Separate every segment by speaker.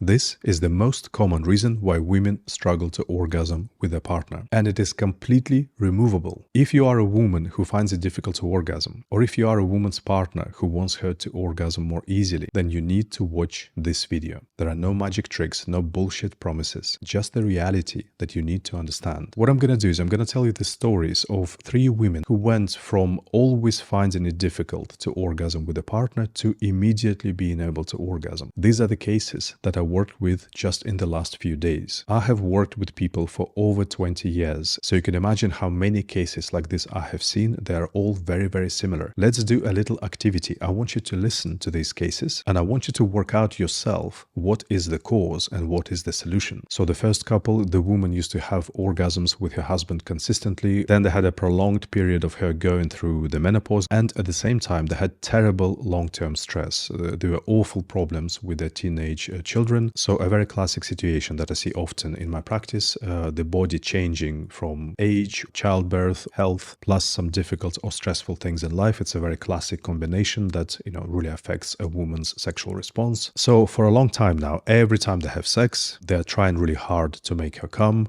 Speaker 1: This is the most common reason why women struggle to orgasm with their partner, and it is completely removable. If you are a woman who finds it difficult to orgasm, or if you are a woman's partner who wants her to orgasm more easily, then you need to watch this video. There are no magic tricks, no bullshit promises, just the reality that you need to understand. What I'm going to do is I'm going to tell you the stories of 3 women who went from always finding it difficult to orgasm with a partner to immediately being able to orgasm. These are the cases that I worked with just in the last few days. I have worked with people for over 20 years, so you can imagine how many cases like this I have seen. They are all very, very similar. Let's do a little activity. I want you to listen to these cases and I want you to work out yourself what is the cause and what is the solution. So the first couple, the woman used to have orgasms with her husband consistently. Then they had a prolonged period of her going through the menopause, and at the same time they had terrible long-term stress. There were awful problems with their teenage children. So a very classic situation that I see often in my practice, the body changing from age, childbirth, health, plus some difficult or stressful things in life. It's a very classic combination that, really affects a woman's sexual response. So for a long time now, every time they have sex, they're trying really hard to make her come.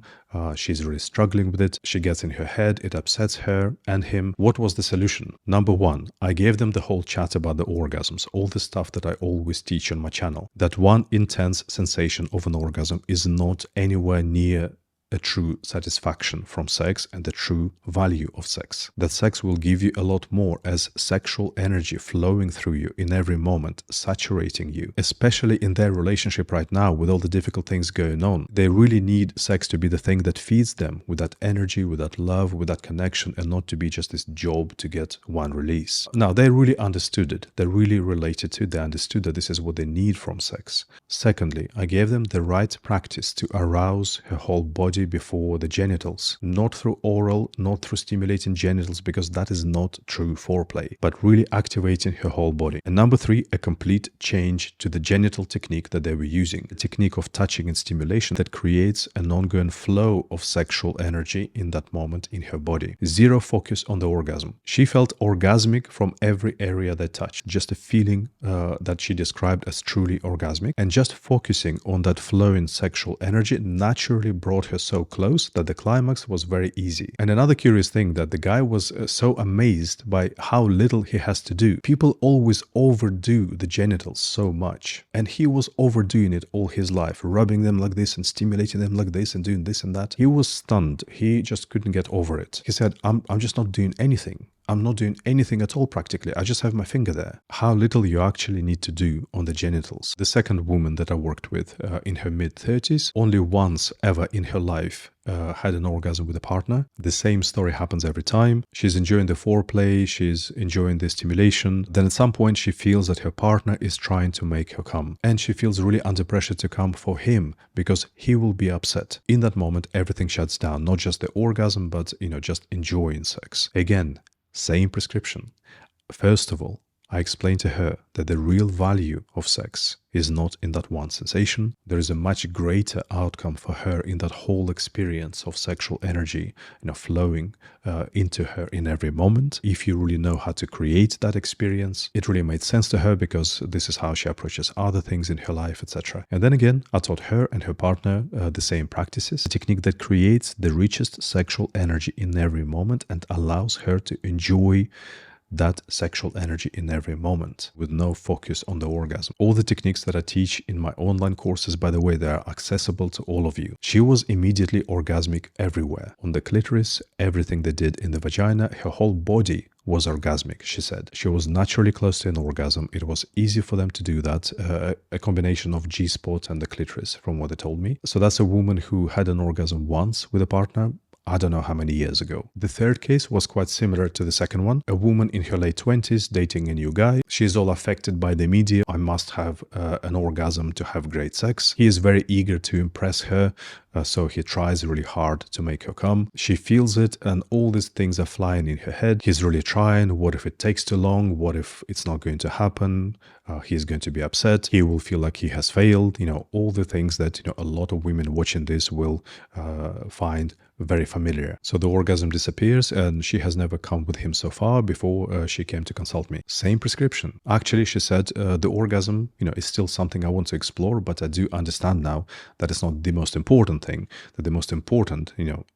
Speaker 1: She's really struggling with it. She gets in her head. It upsets her and him. What was the solution? Number 1, I gave them the whole chat about the orgasms, all the stuff that I always teach on my channel. That one intense sensation of an orgasm is not anywhere near a true satisfaction from sex and the true value of sex. That sex will give you a lot more as sexual energy flowing through you in every moment, saturating you, especially in their relationship right now with all the difficult things going on. They really need sex to be the thing that feeds them with that energy, with that love, with that connection, and not to be just this job to get one release. Now, they really understood it. They really related to it. They understood that this is what they need from sex. Secondly, I gave them the right practice to arouse her whole body before the genitals, not through oral, not through stimulating genitals, because that is not true foreplay, but really activating her whole body. And number 3, a complete change to the genital technique that they were using, a technique of touching and stimulation that creates an ongoing flow of sexual energy in that moment in her body. Zero focus on the orgasm. She felt orgasmic from every area they touched, just a feeling that she described as truly orgasmic, and just focusing on that flowing sexual energy naturally brought her so close that the climax was very easy. And another curious thing, that the guy was so amazed by how little he has to do. People always overdo the genitals so much, and he was overdoing it all his life, rubbing them like this and stimulating them like this and doing this and that. He was stunned. He just couldn't get over it. He said, I'm just not doing anything. I'm not doing anything at all practically. I just have my finger there. How little you actually need to do on the genitals. The second woman that I worked with in her mid-30s, only once ever in her life had an orgasm with a partner. The same story happens every time. She's enjoying the foreplay, she's enjoying the stimulation. Then at some point she feels that her partner is trying to make her come. And she feels really under pressure to come for him because he will be upset. In that moment, everything shuts down. Not just the orgasm, but, just enjoying sex. Again, same prescription. First of all, I explained to her that the real value of sex is not in that one sensation. There is a much greater outcome for her in that whole experience of sexual energy, flowing into her in every moment. If you really know how to create that experience, it really made sense to her because this is how she approaches other things in her life, etc. And then again, I taught her and her partner the same practices, a technique that creates the richest sexual energy in every moment and allows her to enjoy that sexual energy in every moment with no focus on the orgasm. All the techniques that I teach in my online courses, by the way, they are accessible to all of you. She was immediately orgasmic everywhere. On the clitoris, everything they did in the vagina, her whole body was orgasmic, she said. She was naturally close to an orgasm. It was easy for them to do that, a combination of G-spot and the clitoris, from what they told me. So that's a woman who had an orgasm once with a partner, I don't know how many years ago. The third case was quite similar to the second one. A woman in her late 20s dating a new guy. She's all affected by the media. I must have an orgasm to have great sex. He is very eager to impress her so he tries really hard to make her come. She feels it, and all these things are flying in her head. He's really trying. What if it takes too long? What if it's not going to happen? He's going to be upset. He will feel like he has failed. All the things that a lot of women watching this will find very familiar. So the orgasm disappears, and she has never come with him so far before she came to consult me. Same prescription. Actually, she said the orgasm, is still something I want to explore, but I do understand now that it's not the most important thing. That the most important,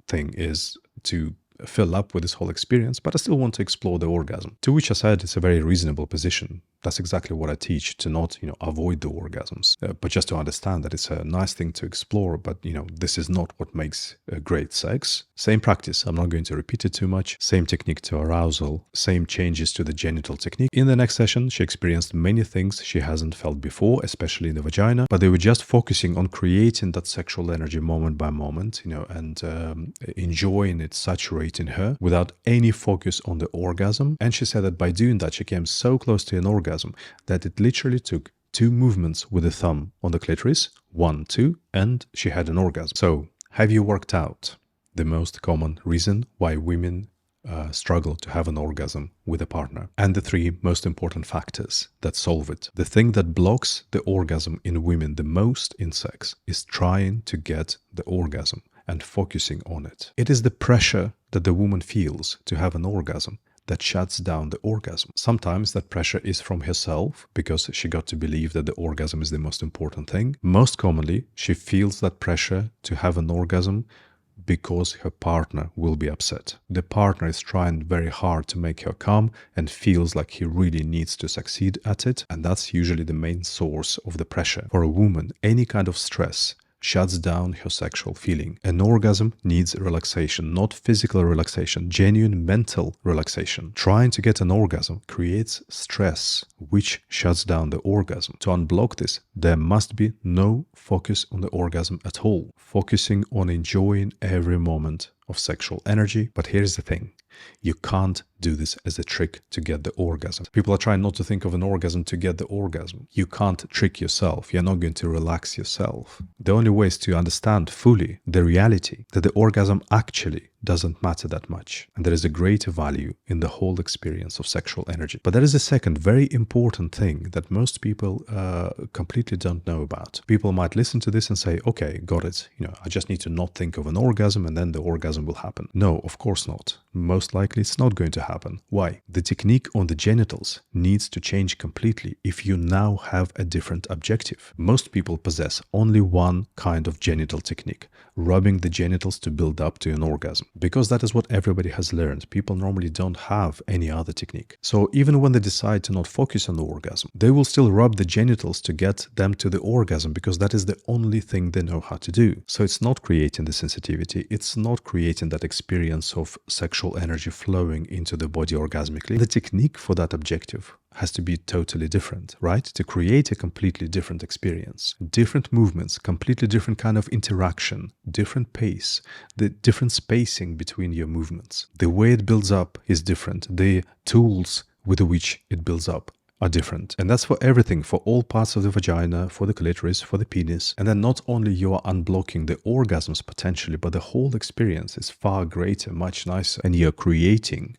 Speaker 1: thing is to fill up with this whole experience, but I still want to explore the orgasm. To which I said it's a very reasonable position. That's exactly what I teach, to not, avoid the orgasms, but just to understand that it's a nice thing to explore, but, this is not what makes great sex. Same practice. I'm not going to repeat it too much. Same technique to arousal, same changes to the genital technique. In the next session, she experienced many things she hasn't felt before, especially in the vagina, but they were just focusing on creating that sexual energy moment by moment, and enjoying it, saturating her without any focus on the orgasm. And she said that by doing that, she came so close to an orgasm that it literally took 2 movements with the thumb on the clitoris, 1, 2, and she had an orgasm. So, have you worked out the most common reason why women struggle to have an orgasm with a partner, and the 3 most important factors that solve it? The thing that blocks the orgasm in women the most in sex is trying to get the orgasm and focusing on it. It is the pressure that the woman feels to have an orgasm that shuts down the orgasm. Sometimes that pressure is from herself because she got to believe that the orgasm is the most important thing. Most commonly, she feels that pressure to have an orgasm because her partner will be upset. The partner is trying very hard to make her come and feels like he really needs to succeed at it, and that's usually the main source of the pressure. For a woman, any kind of stress shuts down her sexual feeling. An orgasm needs relaxation, not physical relaxation, genuine mental relaxation. Trying to get an orgasm creates stress, which shuts down the orgasm. To unblock this, there must be no focus on the orgasm at all, focusing on enjoying every moment of sexual energy. But here's the thing. You can't do this as a trick to get the orgasm. People are trying not to think of an orgasm to get the orgasm. You can't trick yourself. You're not going to relax yourself. The only way is to understand fully the reality that the orgasm actually doesn't matter that much. And there is a greater value in the whole experience of sexual energy. But there is a second very important thing that most people completely don't know about. People might listen to this and say, okay, got it. I just need to not think of an orgasm and then the orgasm will happen. No, of course not. Most likely it's not going to happen. Why? The technique on the genitals needs to change completely if you now have a different objective. Most people possess only one kind of genital technique, rubbing the genitals to build up to an orgasm. Because that is what everybody has learned. People normally don't have any other technique. So even when they decide to not focus on the orgasm, they will still rub the genitals to get them to the orgasm because that is the only thing they know how to do. So it's not creating the sensitivity. It's not creating that experience of sexual energy flowing into the body orgasmically. The technique for that objective has to be totally different, right? To create a completely different experience. Different movements, completely different kind of interaction, different pace, the different spacing between your movements. The way it builds up is different. The tools with which it builds up are different. And that's for everything, for all parts of the vagina, for the clitoris, for the penis. And then not only you are unblocking the orgasms potentially, but the whole experience is far greater, much nicer. And you're creating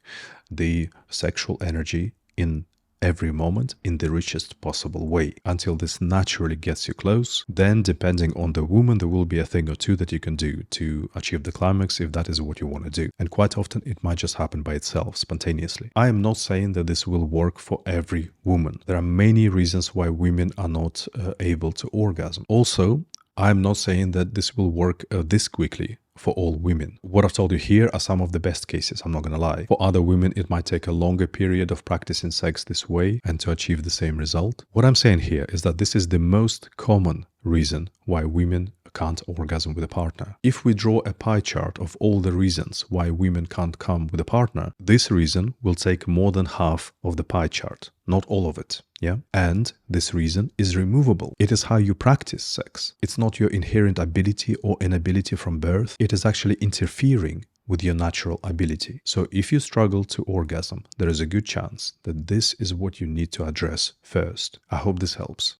Speaker 1: the sexual energy in every moment in the richest possible way until this naturally gets you close. Then, depending on the woman, there will be a thing or two that you can do to achieve the climax if that is what you want to do. And quite often it might just happen by itself, spontaneously. I am not saying that this will work for every woman. There are many reasons why women are not able to orgasm. Also, I'm not saying that this will work this quickly for all women. What I've told you here are some of the best cases, I'm not gonna lie. For other women, it might take a longer period of practicing sex this way and to achieve the same result. What I'm saying here is that this is the most common reason why women can't orgasm with a partner. If we draw a pie chart of all the reasons why women can't come with a partner, this reason will take more than half of the pie chart, not all of it. Yeah. And this reason is removable. It is how you practice sex. It's not your inherent ability or inability from birth. It is actually interfering with your natural ability. So if you struggle to orgasm, there is a good chance that this is what you need to address first. I hope this helps.